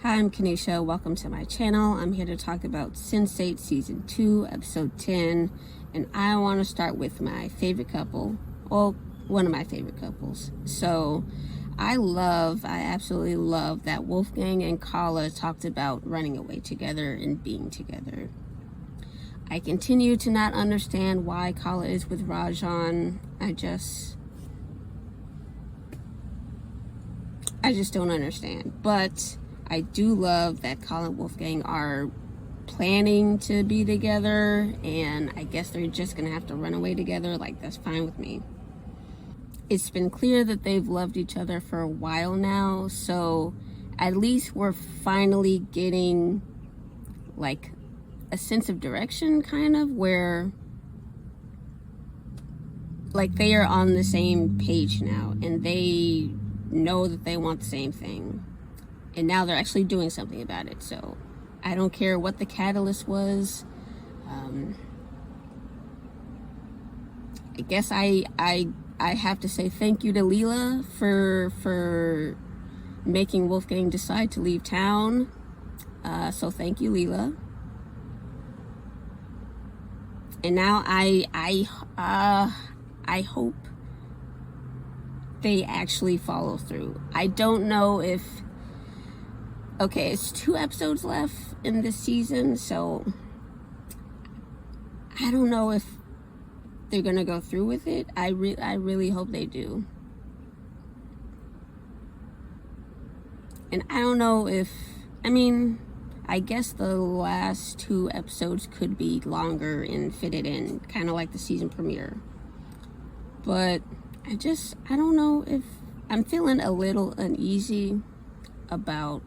Hi, I'm Kanisha. Welcome to my channel. I'm here to talk about Sense8 Season 2, Episode 10. And I want to start with my favorite couple. Well, one of my favorite couples. So, I absolutely love that Wolfgang and Kala talked about running away together and being together. I continue to not understand why Kala is with Rajan. I just don't understand. But I do love that Kala and Wolfgang are planning to be together, and I guess they're just gonna have to run away together. Like, that's fine with me. It's been clear that they've loved each other for a while now, so at least we're finally getting like a sense of direction, kind of, where like they are on the same page now and they know that they want the same thing, and now they're actually doing something about it. So I don't care what the catalyst was. I guess I have to say thank you to Leela for making Wolfgang decide to leave town. So thank you, Leela. And now I hope they actually follow through. I don't know if... Okay, it's 2 episodes left in this season, so I don't know if they're gonna go through with it. I really hope they do. And I don't know if... I mean, I guess the last 2 episodes could be longer and fit it in, kind of like the season premiere. But I don't know if... I'm feeling a little uneasy about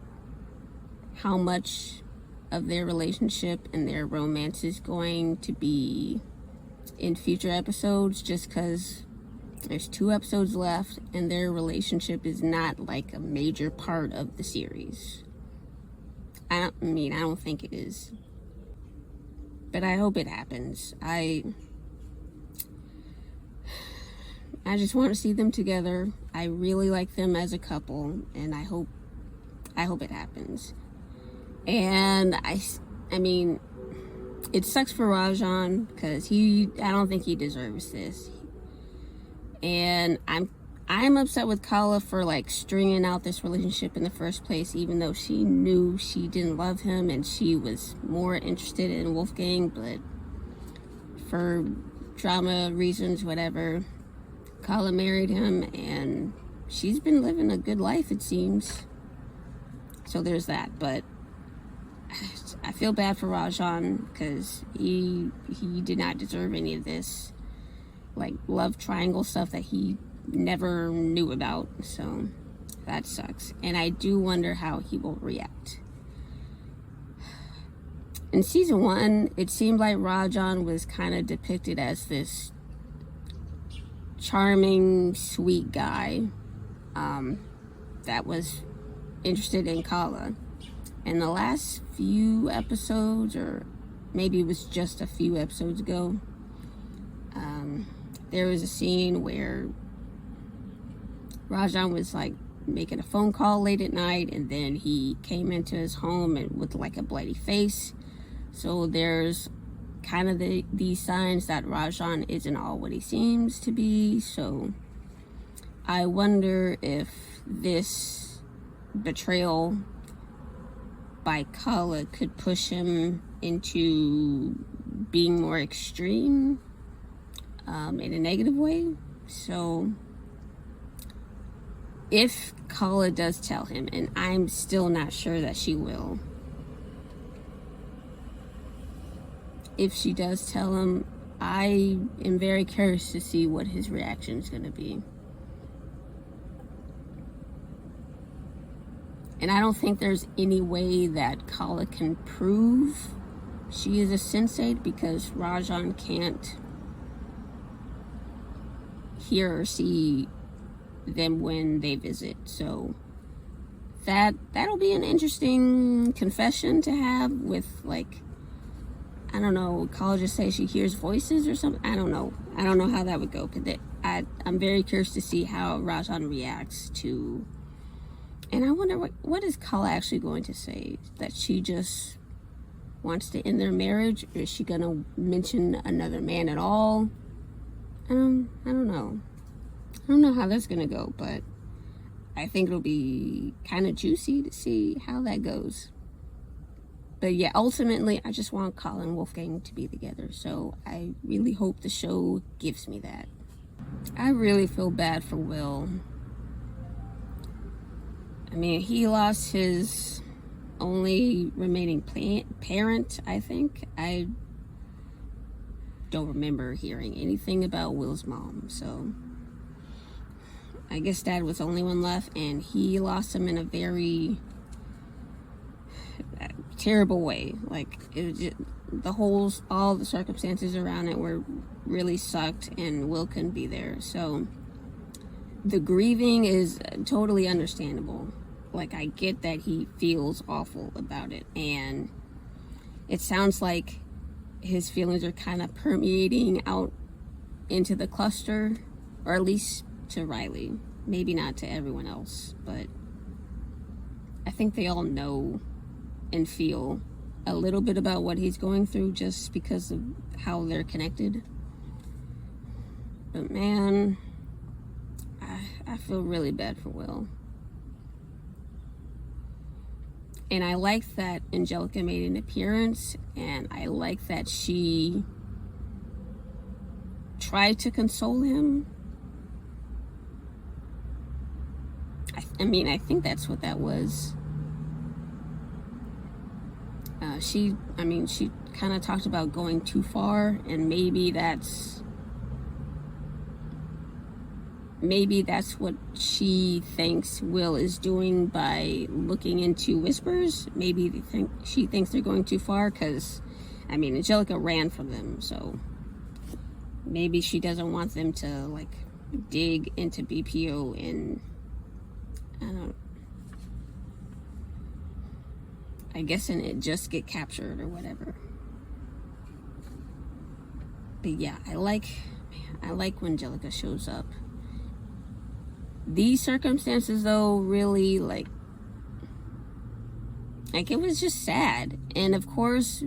how much of their relationship and their romance is going to be in future episodes, just because there's 2 episodes left and their relationship is not like a major part of the series. I don't think it is, but I hope it happens. I just want to see them together. I really like them as a couple, and I hope it happens. And I mean, it sucks for Rajan because I don't think he deserves this. And I'm upset with Kala for like stringing out this relationship in the first place, even though she knew she didn't love him and she was more interested in Wolfgang, but for drama reasons, whatever, Kala married him and she's been living a good life, it seems. So there's that. But I feel bad for Rajan because he did not deserve any of this like love triangle stuff that he never knew about. So that sucks, and I do wonder how he will react. In season 1, it seemed like Rajan was kind of depicted as this charming, sweet guy that was interested in Kala. In the last few episodes, or maybe it was just a few episodes ago, there was a scene where Rajan was like making a phone call late at night, and then he came into his home with like a bloody face. So there's kind of these signs that Rajan isn't all what he seems to be. So I wonder if this betrayal by Kala could push him into being more extreme in a negative way. So if Kala does tell him, and I'm still not sure that she will, if she does tell him, I am very curious to see what his reaction is going to be. And I don't think there's any way that Kala can prove she is a Sense8 because Rajan can't hear or see them when they visit. So that'll be an interesting confession to have with, like, I don't know, Kala just say she hears voices or something. I don't know how that would go. I'm very curious to see how Rajan reacts to And I wonder what is Kala actually going to say? That she just wants to end their marriage? Or is she going to mention another man at all? I don't know. I don't know how that's going to go, but I think it'll be kind of juicy to see how that goes. But yeah, ultimately, I just want Kala and Wolfgang to be together. So I really hope the show gives me that. I really feel bad for Will. I mean, he lost his only remaining parent, I think. I don't remember hearing anything about Will's mom, so I guess Dad was the only one left, and he lost him in a very terrible way. Like, it was just, all the circumstances around it were really sucked, and Will couldn't be there. So the grieving is totally understandable. Like, I get that he feels awful about it, and it sounds like his feelings are kind of permeating out into the cluster, or at least to Riley. Maybe not to everyone else, but I think they all know and feel a little bit about what he's going through just because of how they're connected. But man, I feel really bad for Will. And I like that Angelica made an appearance, and I like that she tried to console him. I mean, I think that's what that was. She kind of talked about going too far, and maybe that's what she thinks Will is doing by looking into whispers. Maybe she thinks they're going too far, because, I mean, Angelica ran from them, so maybe she doesn't want them to, like, dig into BPO and, I guess, and it just get captured or whatever. But yeah, I like when Angelica shows up. These circumstances, though, really, like it was just sad. And of course,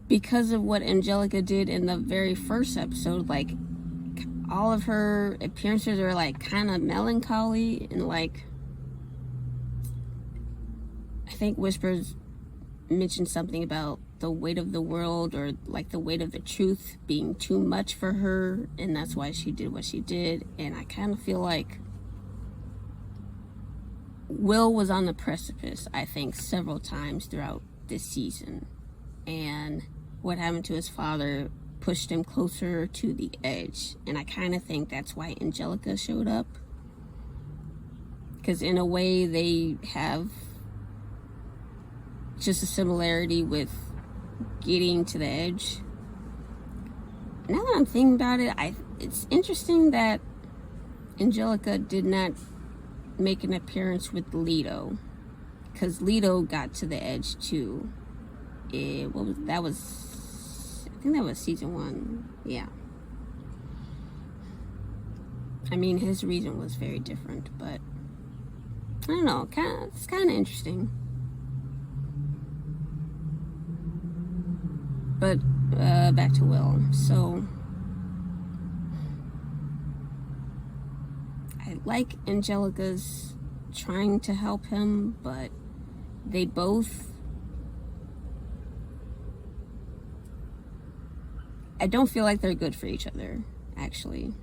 because of what Angelica did in the very first episode, like, all of her appearances are, like, kind of melancholy, and, like, I think Whispers mentioned something about the weight of the world, or, like, the weight of the truth being too much for her, and that's why she did what she did. And I kind of feel like Will was on the precipice, I think, several times throughout this season, and what happened to his father pushed him closer to the edge. And I kind of think that's why Angelica showed up, because in a way they have just a similarity with getting to the edge. Now that I'm thinking about it, it's interesting that Angelica did not make an appearance with Lito, because Lito got to the edge too. I think that was season 1. Yeah. I mean, his reason was very different, but I don't know. It's kind of interesting. But back to Will. So I like Angelica's trying to help him, but they both, I don't feel like they're good for each other, actually.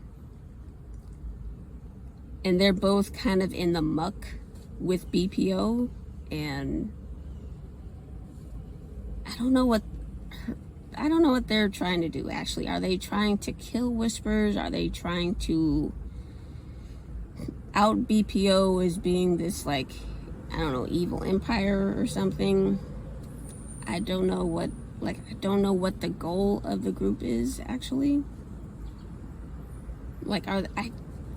And they're both kind of in the muck with BPO, and I don't know what they're trying to do, actually. Are they trying to kill Whispers? Are they trying to out BPO as being this, like, I don't know, evil empire or something? I don't know what the goal of the group is, actually. Like, I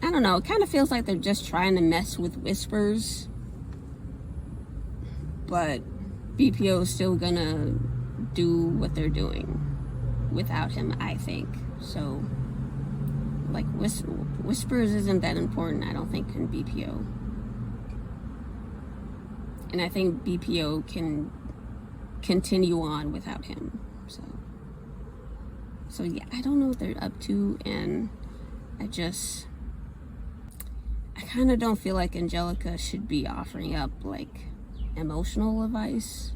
don't know. It kind of feels like they're just trying to mess with Whispers, but BPO is still gonna do what they're doing without him, I think. So, like, Whispers isn't that important, I don't think, in BPO. And I think BPO can continue on without him. So yeah, I don't know what they're up to, and I kind of don't feel like Angelica should be offering up like emotional advice.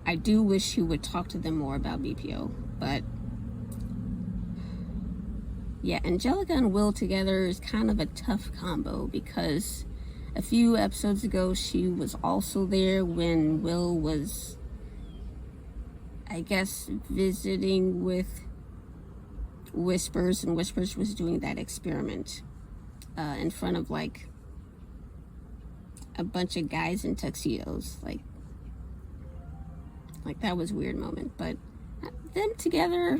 I do wish she would talk to them more about BPO, but yeah, Angelica and Will together is kind of a tough combo, because a few episodes ago she was also there when Will was, I guess, visiting with Whispers, and Whispers was doing that experiment in front of like a bunch of guys in tuxedos. Like that was a weird moment. But them together,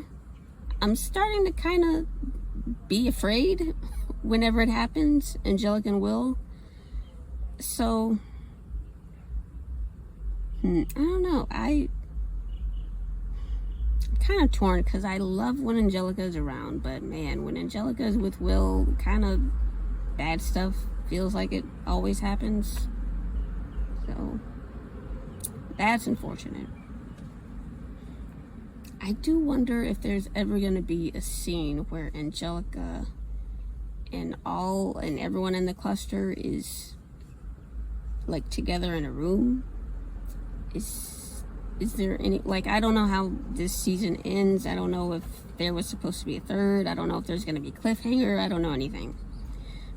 I'm starting to kind of be afraid whenever it happens, Angelica and Will. So I don't know, I'm kind of torn, because I love when Angelica is around, but man, when Angelica is with Will, kind of bad stuff feels like it always happens. So that's unfortunate. I do wonder if there's ever going to be a scene where Angelica and everyone in the cluster is like together in a room. Is there any, like, I don't know how this season ends. I don't know if there was supposed to be a third. I don't know if there's going to be a cliffhanger. I don't know anything.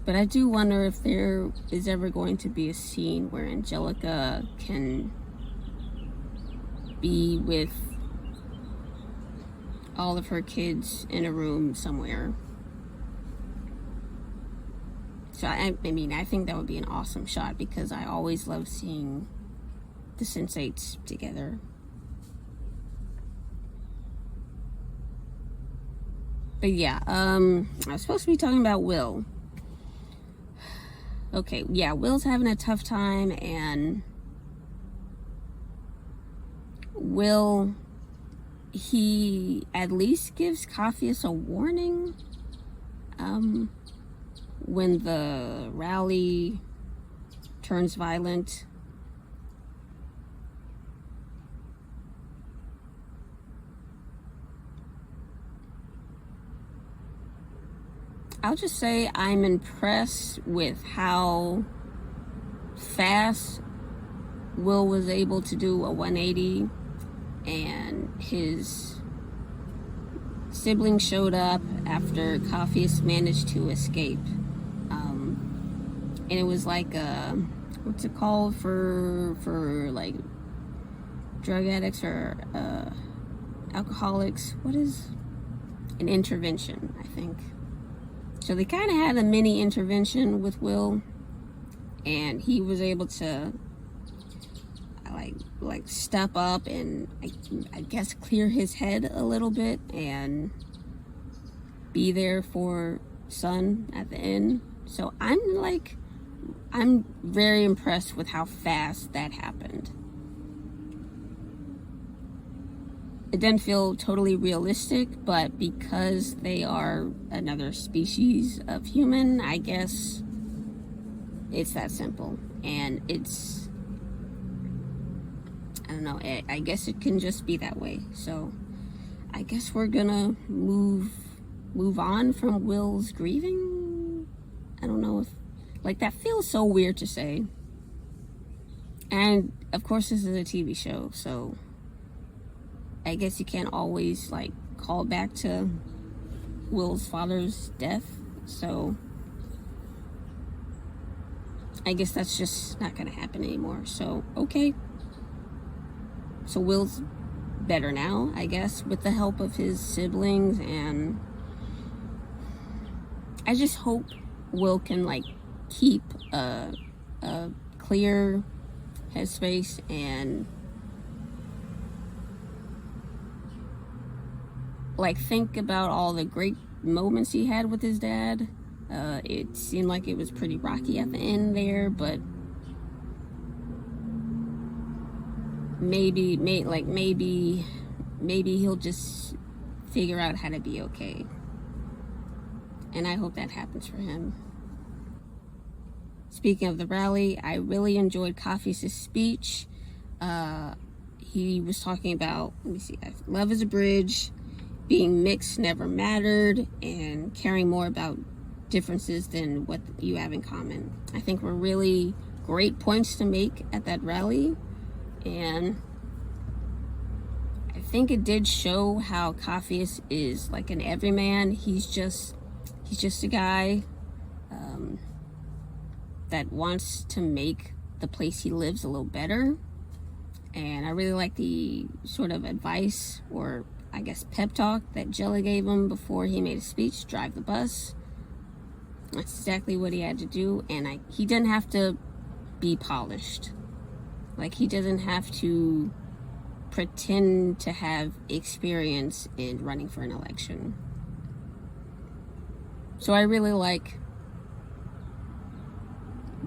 But I do wonder if there is ever going to be a scene where Angelica can be with all of her kids in a room somewhere. So I mean, I think that would be an awesome shot, because I always love seeing the Sense8s together. But yeah, I was supposed to be talking about Will. Okay, yeah, Will's having a tough time, and Will, he at least gives Capheus a warning when the rally turns violent. I'll just say I'm impressed with how fast Will was able to do a 180, and his siblings showed up after Capheus managed to escape. And it was like what's it called for like drug addicts or alcoholics? What is an intervention, I think. So they kind of had a mini intervention with Will, and he was able to like step up and I guess clear his head a little bit and be there for Sun at the end. So I'm very impressed with how fast that happened. It didn't feel totally realistic, but because they are another species of human, I guess it's that simple. And it's, I don't know, I guess it can just be that way. So I guess we're gonna move on from Will's grieving. I don't know if, like, that feels so weird to say. And of course this is a TV show, so I guess you can't always like call back to Will's father's death. So I guess that's just not gonna happen anymore. So okay. So Will's better now, I guess, with the help of his siblings, and I just hope Will can like keep a clear headspace and like think about all the great moments he had with his dad. It seemed like it was pretty rocky at the end there, but maybe he'll just figure out how to be okay. And I hope that happens for him. speaking of the rally, I really enjoyed Capheus' speech. He was talking about, let me see, love is a bridge, being mixed never mattered, and caring more about differences than what you have in common. I think were really great points to make at that rally, and I think it did show how Capheus is like an everyman. He's just a guy that wants to make the place he lives a little better. And I really like the sort of advice, or I guess pep talk, that Jelly gave him before he made a speech: drive the bus. That's exactly what he had to do. And he didn't have to be polished. Like, he doesn't have to pretend to have experience in running for an election. So I really like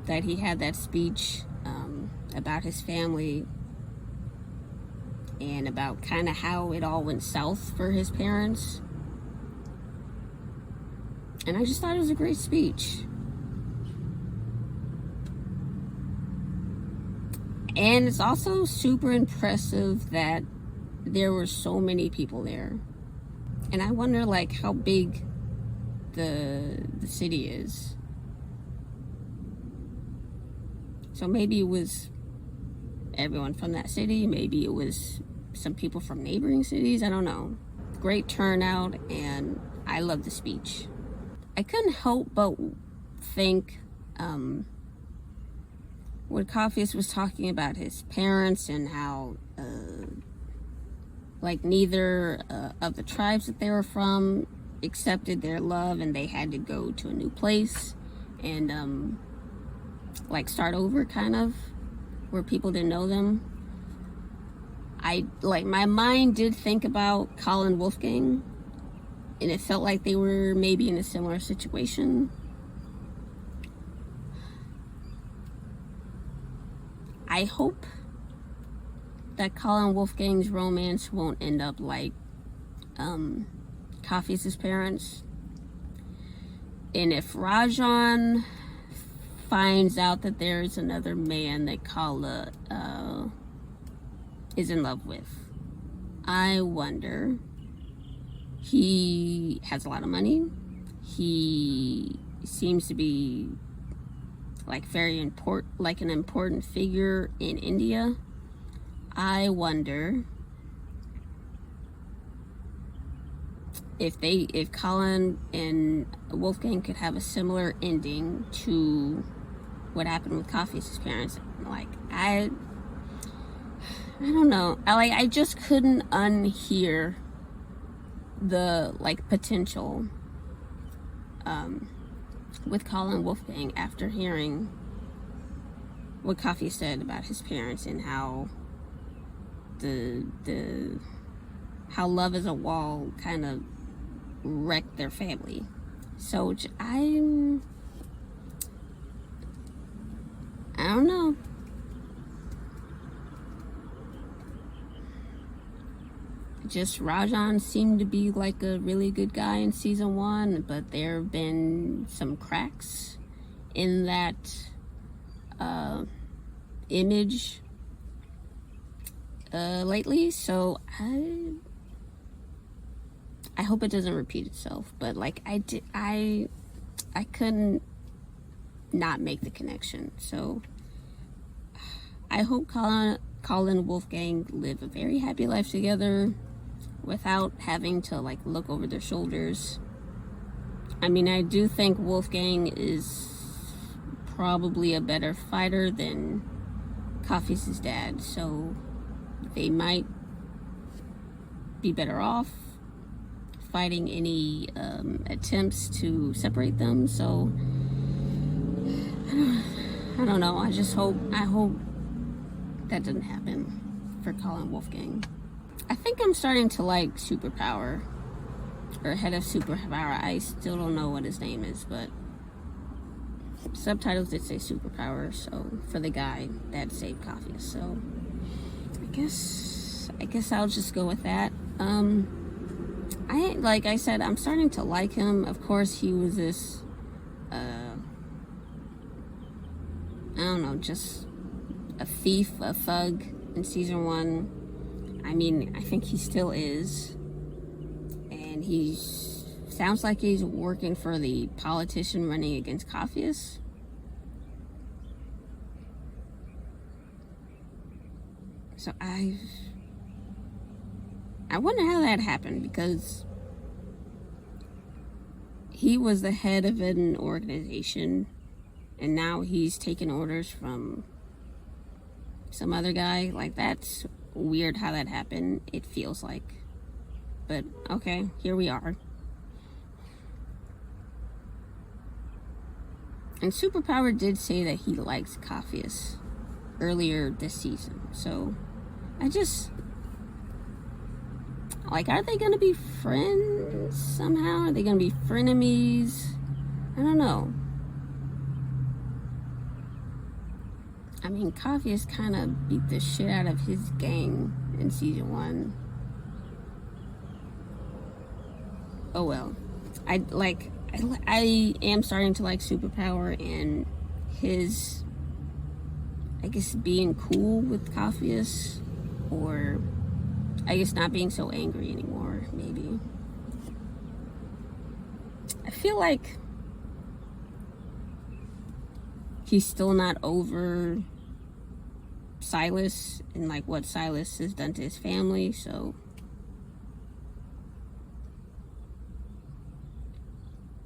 that he had that speech about his family and about kind of how it all went south for his parents. And I just thought it was a great speech. And it's also super impressive that there were so many people there. And I wonder, like, how big the city is. So maybe it was everyone from that city, maybe it was some people from neighboring cities, I don't know. Great turnout, and I love the speech. I couldn't help but think when Capheus was talking about his parents and how like neither of the tribes that they were from accepted their love, and they had to go to a new place and like start over, kind of, where people didn't know them. My mind did think about Kala and Wolfgang, and it felt like they were maybe in a similar situation. I hope that Kala and Wolfgang's romance won't end up like Capheus' parents. And if Rajan finds out that there's another man that Kala is in love with, I wonder, he has a lot of money, he seems to be like very important, like an important figure in India. I wonder if Colin and Wolfgang could have a similar ending to what happened with Capheus' parents. Like, I don't know. I just couldn't unhear the like potential with Colin and Wolfgang after hearing what Capheus said about his parents and how how love is a wall kind of wrecked their family. So I don't know. Just Rajan seemed to be like a really good guy in season 1, but there have been some cracks in that image lately. So I hope it doesn't repeat itself. But like I couldn't not make the connection. So I hope Colin and Wolfgang live a very happy life together without having to like look over their shoulders. I mean, I do think Wolfgang is probably a better fighter than Capheus' dad, so they might be better off fighting any attempts to separate them. So I don't know. I hope that doesn't happen for Colin and Wolfgang. I think I'm starting to like Superpower, or Head of Superpower. I still don't know what his name is, but subtitles did say Superpower, so for the guy that saved Capheus. So I guess I'll just go with that. Like I said, I'm starting to like him. Of course, he was this don't know, just a thief, a thug in season 1. I mean, I think he still is. And he sounds like he's working for the politician running against Capheus. So I wonder how that happened, because he was the head of an organization and now he's taking orders from some other guy. Like, that's weird how that happened, it feels like. But okay, here we are. And Superpower did say that he likes Capheus earlier this season. So I just, like, are they gonna be friends somehow? Are they gonna be frenemies? I don't know. I mean, Capheus kind of beat the shit out of his gang in season 1. Oh well. I am starting to like Superpower and his, I guess, being cool with Capheus, or I guess not being so angry anymore, maybe. I feel like he's still not over Silas and like what Silas has done to his family, so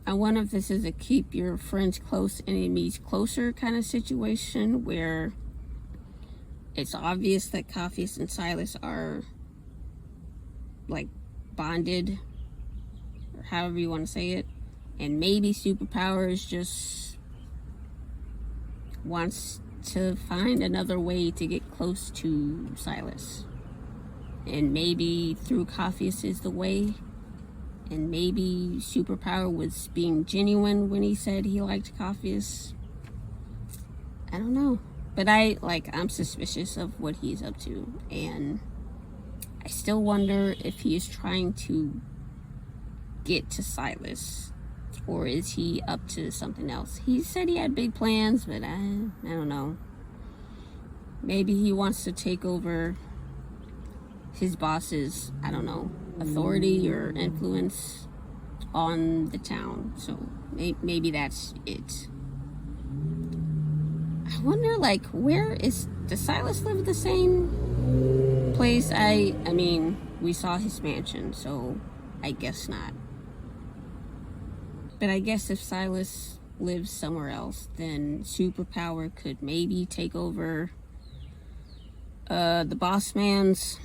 I wonder if this is a keep your friends close, enemies closer kind of situation, where it's obvious that Capheus and Silas are like bonded, or however you want to say it, and maybe Superpower is just wants to find another way to get close to Silas, and maybe through Capheus is the way. And maybe Superpower was being genuine when he said he liked Capheus. I don't know. But I'm suspicious of what he's up to. And I still wonder if he is trying to get to Silas. Or is he up to something else? He said he had big plans, but I don't know. Maybe he wants to take over his boss's, I don't know, authority or influence on the town. So maybe that's it. I wonder, like, does Silas live at the same place? I mean, we saw his mansion, so I guess not. But I guess if Silas lives somewhere else, then Superpower could maybe take over the boss man's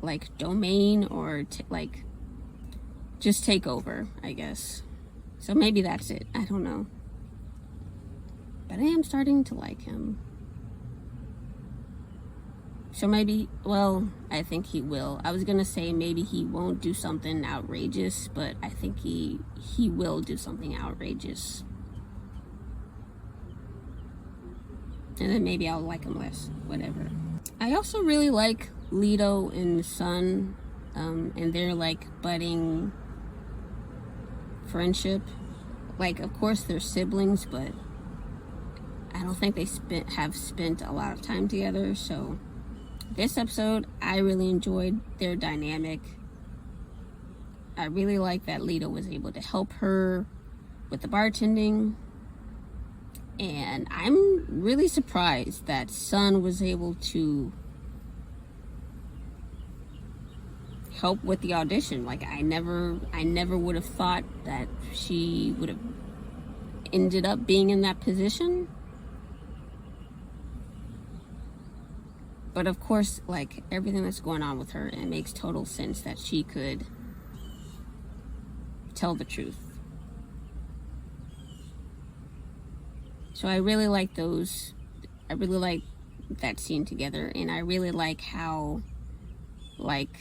like domain, or just take over, I guess. So maybe that's it. I don't know. But I am starting to like him. So maybe, well, I think he will. I was gonna say maybe he won't do something outrageous, but I think he will do something outrageous. And then maybe I'll like him less, whatever. I also really like Lito and Sun, and their like budding friendship. Like, of course they're siblings, but I don't think they have spent a lot of time together. So this episode, I really enjoyed their dynamic. I really like that Lito was able to help her with the bartending. And I'm really surprised that Sun was able to help with the audition. Like, I never would have thought that she would have ended up being in that position. But of course, like, everything that's going on with her, it makes total sense that she could tell the truth. So I really like those. I really like that scene together, and I really like how, like,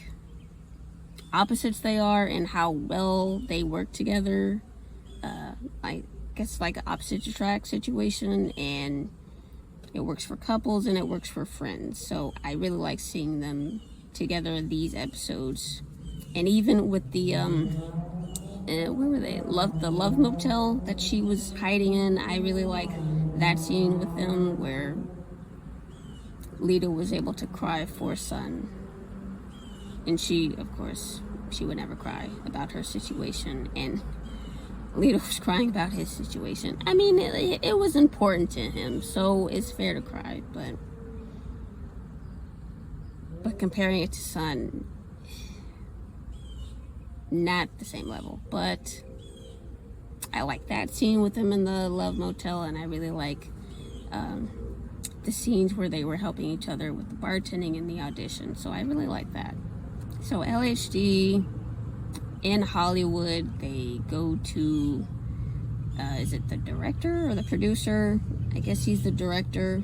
opposites they are and how well they work together. I guess like an opposite attract situation, and it works for couples and it works for friends. So I really like seeing them together in these episodes. And even with the where were they? The Love Motel that she was hiding in. I really like that scene with them where Lito was able to cry for Sun. And she, of course, she would never cry about her situation. And Lito was crying about his situation. I mean, it was important to him, so it's fair to cry. But comparing it to Sun, not the same level. But I like that scene with them in the Love Motel, and I really like the scenes where they were helping each other with the bartending and the audition. So I really like that. So LHD in Hollywood, they go to, is it the director or the producer? I guess he's the director.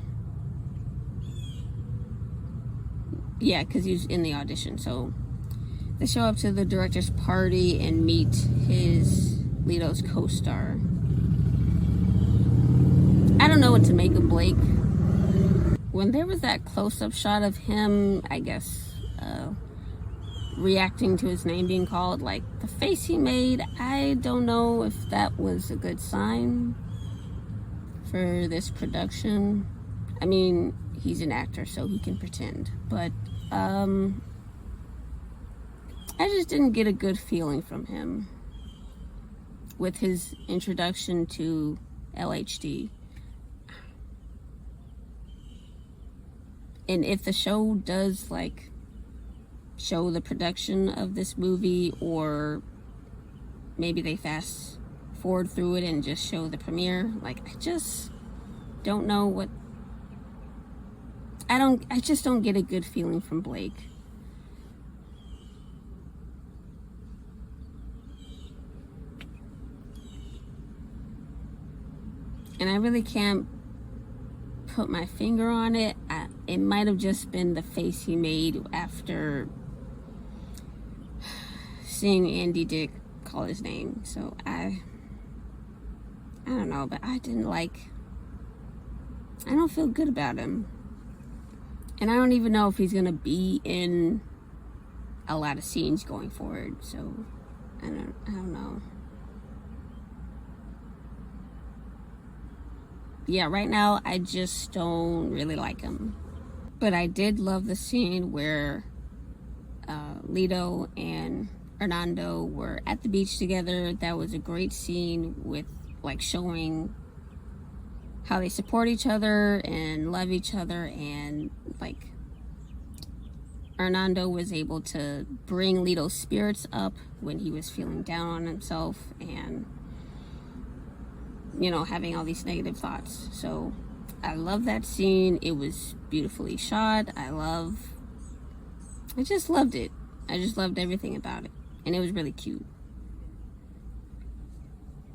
Yeah, because he's in the audition. So they show up to the director's party and meet Lito's co-star. I don't know what to make of Blake. When there was that close-up shot of him, I guess, reacting to his name being called, like the face he made, I don't know if that was a good sign for this production. I mean, he's an actor, so he can pretend, but I just didn't get a good feeling from him with his introduction to LHD. And if the show does like show the production of this movie, or maybe they fast forward through it and just show the premiere, like I just don't know what I just don't get a good feeling from Blake. And I really can't put my finger on it. It might have just been the face he made after seeing Andy Dick call his name. So I don't know, but I don't feel good about him. And I don't even know if he's gonna be in a lot of scenes going forward. So I don't know. Yeah, right now I just don't really like him. But I did love the scene where Lito and Hernando were at the beach together. That was a great scene with like showing how they support each other and love each other, and like Hernando was able to bring Lito's spirits up when he was feeling down on himself and, you know, having all these negative thoughts. So I love that scene. It was beautifully shot. I just loved it. I just loved everything about it. And it was really cute.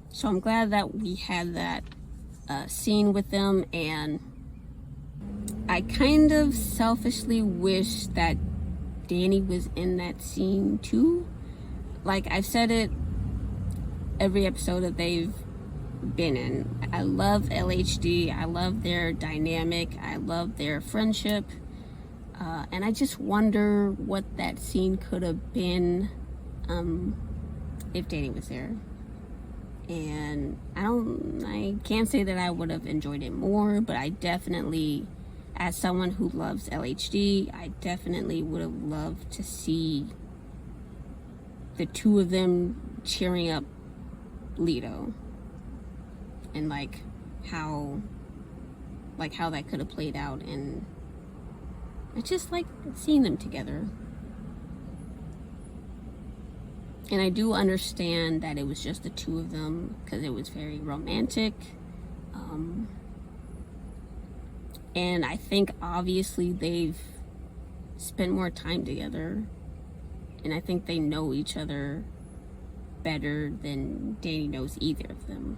So I'm glad that we had that scene with them. And I kind of selfishly wish that Danny was in that scene too. Like I've said it every episode that they've been in. I love LHD. I love their dynamic. I love their friendship. And I just wonder what that scene could have been if Danny was there. And I can't say that I would have enjoyed it more, but I definitely, as someone who loves LHD, I definitely would have loved to see the two of them cheering up Lito. And like how that could have played out, and I just like seeing them together. And I do understand that it was just the two of them because it was very romantic. And I think obviously they've spent more time together, and I think they know each other better than Danny knows either of them.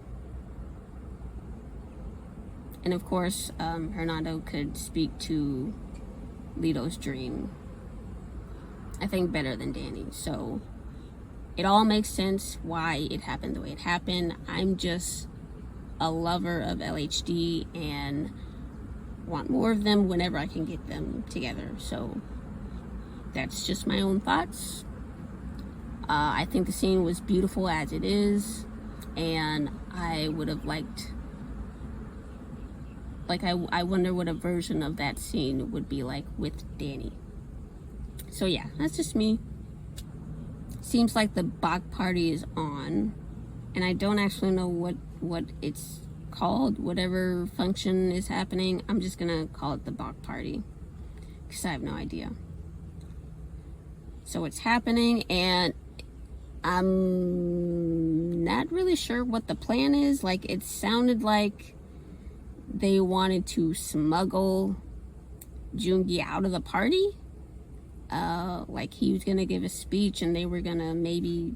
And of course, Hernando could speak to Lito's dream, I think, better than Danny. So it all makes sense why it happened the way it happened. I'm just a lover of LHD and want more of them whenever I can get them together. So that's just my own thoughts. I think the scene was beautiful as it is, and I would have liked like, I wonder what a version of that scene would be like with Danny. So yeah, that's just me. Seems like the Bach party is on, and I don't actually know what it's called. Whatever function is happening, I'm just gonna call it the Bach party, because I have no idea. So it's happening, and I'm not really sure what the plan is. Like, it sounded like they wanted to smuggle Joongi out of the party. Like, he was gonna give a speech and they were gonna maybe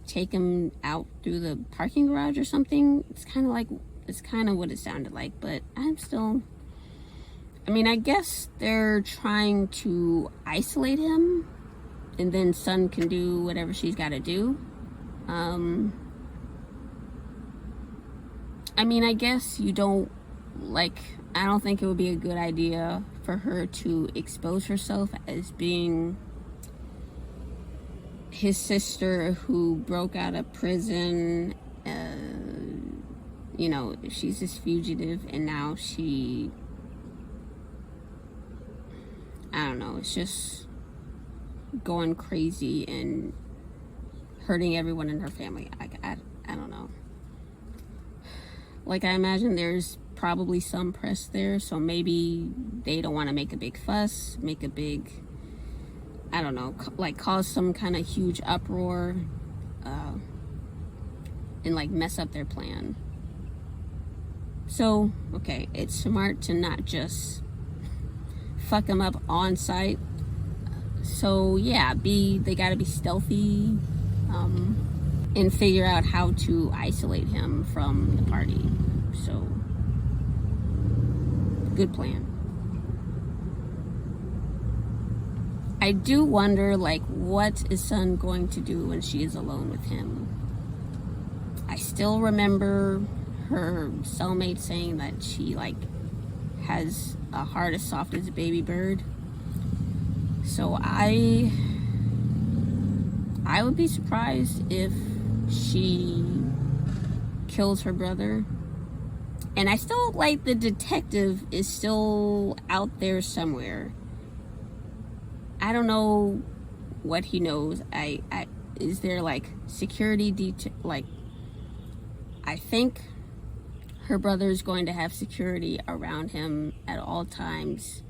take him out through the parking garage or something. It's kind of what it sounded like, but I mean, I guess they're trying to isolate him, and then Sun can do whatever she's got to do. I mean, I guess you don't, like, I don't think it would be a good idea for her to expose herself as being his sister who broke out of prison. You know, she's this fugitive, and now she, I don't know, it's just going crazy and hurting everyone in her family. I don't know. Like, I imagine there's probably some press there, so maybe they don't want to make a big fuss, make a big, I don't know, like cause some kind of huge uproar, and like mess up their plan. So, okay, it's smart to not just fuck them up on site. So yeah, they gotta be stealthy, and figure out how to isolate him from the party. So, good plan. I do wonder, like, what is Sun going to do when she is alone with him? I still remember her cellmate saying that she, like, has a heart as soft as a baby bird. So I would be surprised if she kills her brother. And I still, like, the detective is still out there somewhere. I don't know what he knows. Is there, like, security like, I think her brother's going to have security around him at all times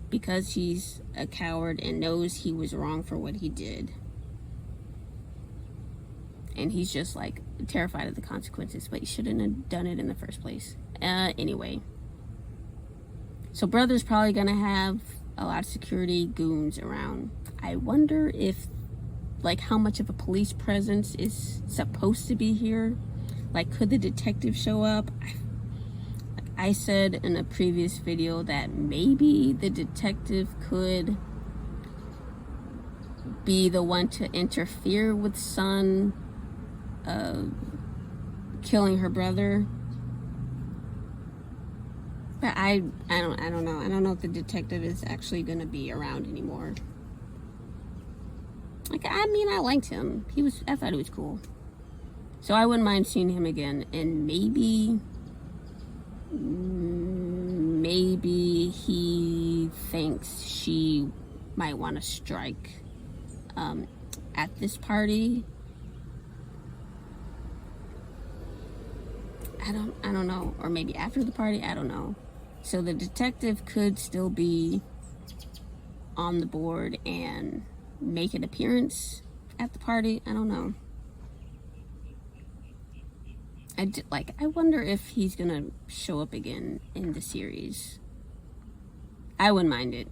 because he's a coward and knows he was wrong for what he did. And he's just, like, terrified of the consequences, but he shouldn't have done it in the first place. Anyway. So brother's probably gonna have a lot of security goons around. I wonder if, like, how much of a police presence is supposed to be here. Like, could the detective show up? I said in a previous video that maybe the detective could be the one to interfere with Sun killing her brother. But I don't know. I don't know if the detective is actually gonna be around anymore. Like, I mean, I liked him. I thought he was cool. So I wouldn't mind seeing him again, and maybe he thinks she might want to strike at this party. I don't know, or maybe after the party, I don't know. So the detective could still be on the board and make an appearance at the party. I don't know. I wonder if he's gonna show up again in the series. I wouldn't mind it.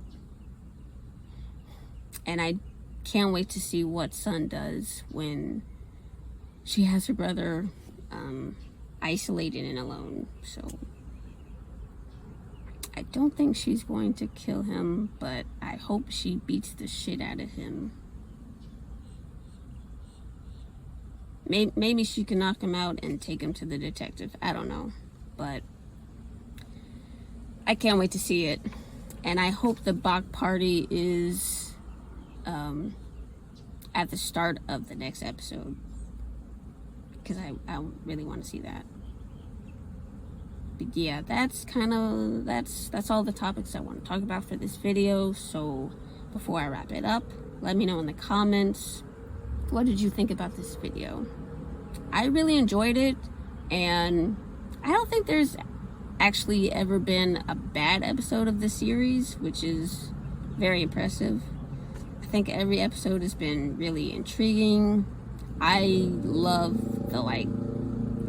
And I can't wait to see what Sun does when she has her brother isolated and alone. So I don't think she's going to kill him, but I hope she beats the shit out of him. Maybe she can knock him out and take him to the detective. I don't know. But I can't wait to see it. And I hope the Bach party is at the start of the next episode. Because I really want to see that. But yeah, that's all the topics I want to talk about for this video. So before I wrap it up, let me know in the comments, what did you think about this video? I really enjoyed it, and I don't think there's actually ever been a bad episode of the series, which is very impressive. I think every episode has been really intriguing. I love the like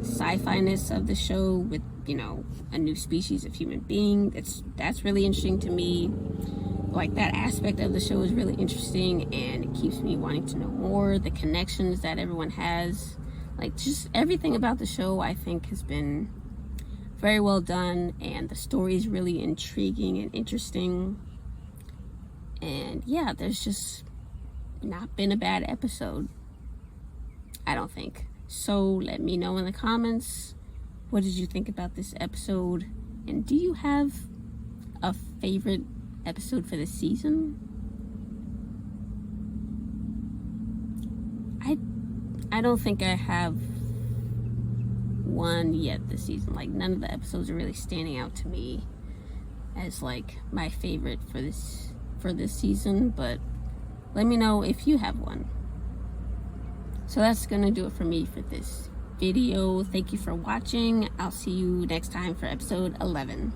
sci-fi-ness of the show with, you know, a new species of human being. That's really interesting to me. Like, that aspect of the show is really interesting, and it keeps me wanting to know more. The connections that everyone has, like, just everything about the show, I think, has been very well done, and the story is really intriguing and interesting. And yeah, there's just not been a bad episode, I don't think. So let me know in the comments, what did you think about this episode? And do you have a favorite episode for the season? I don't think I have one yet this season. Like, none of the episodes are really standing out to me as like my favorite for this season, but let me know if you have one. So that's gonna do it for me for this video. Thank you for watching. I'll see you next time for episode 11.